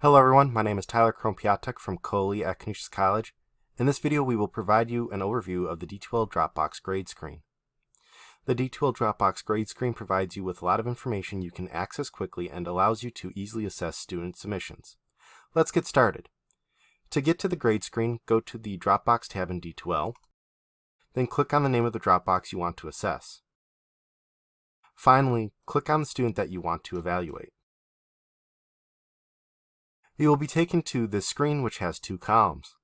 Hello everyone, my name is Tyler Krompiatek from Coley at Canisius College. In this video we will provide you an overview of the D2L Dropbox Grade screen. The D2L Dropbox Grade screen provides you with a lot of information you can access quickly and allows you to easily assess student submissions. Let's get started. To get to the grade screen, go to the Dropbox tab in D2L, then click on the name of the Dropbox you want to assess. Finally, click on the student that you want to evaluate. You will be taken to this screen which has two columns.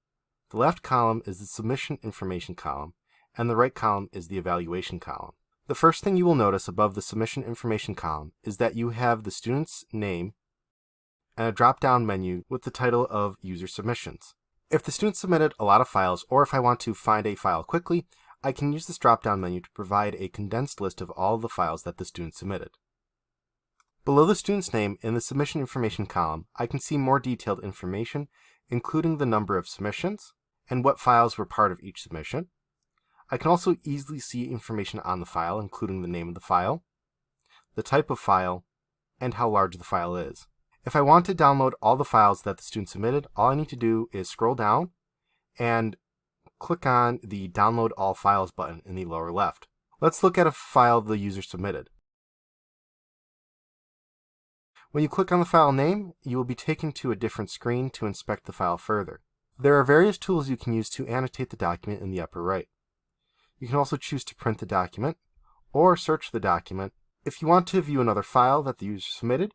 The left column is the submission information column, and the right column is the evaluation column. The first thing you will notice above the submission information column is that you have the student's name and a drop-down menu with the title of User Submissions. If the student submitted a lot of files, or if I want to find a file quickly, I can use this drop-down menu to provide a condensed list of all the files that the student submitted. Below the student's name in the submission information column, I can see more detailed information, including the number of submissions and what files were part of each submission. I can also easily see information on the file, including the name of the file, the type of file, and how large the file is. If I want to download all the files that the student submitted, all I need to do is scroll down and click on the Download All Files button in the lower left. Let's look at a file the user submitted. When you click on the file name, you will be taken to a different screen to inspect the file further. There are various tools you can use to annotate the document in the upper right. You can also choose to print the document or search the document. If you want to view another file that the user submitted,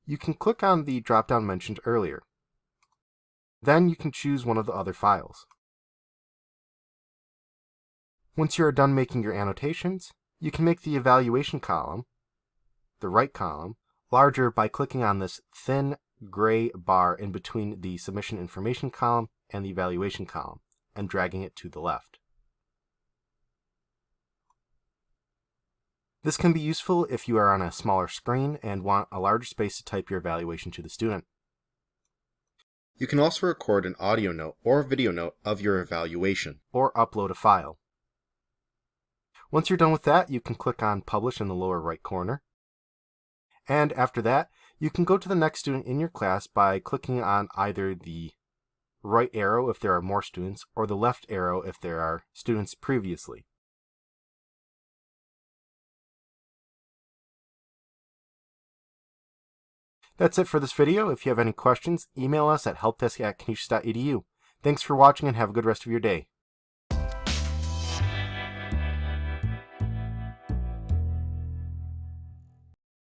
you can click on the drop-down mentioned earlier. Then you can choose one of the other files. Once you are done making your annotations, you can make the evaluation column, the right column, larger by clicking on this thin gray bar in between the submission information column and the evaluation column and dragging it to the left. This can be useful if you are on a smaller screen and want a larger space to type your evaluation to the student. You can also record an audio note or video note of your evaluation or upload a file. Once you're done with that, you can click on Publish in the lower right corner. And after that, you can go to the next student in your class by clicking on either the right arrow if there are more students, or the left arrow if there are students previously. That's it for this video. If you have any questions, email us at helpdesk@canisius.edu. Thanks for watching and have a good rest of your day.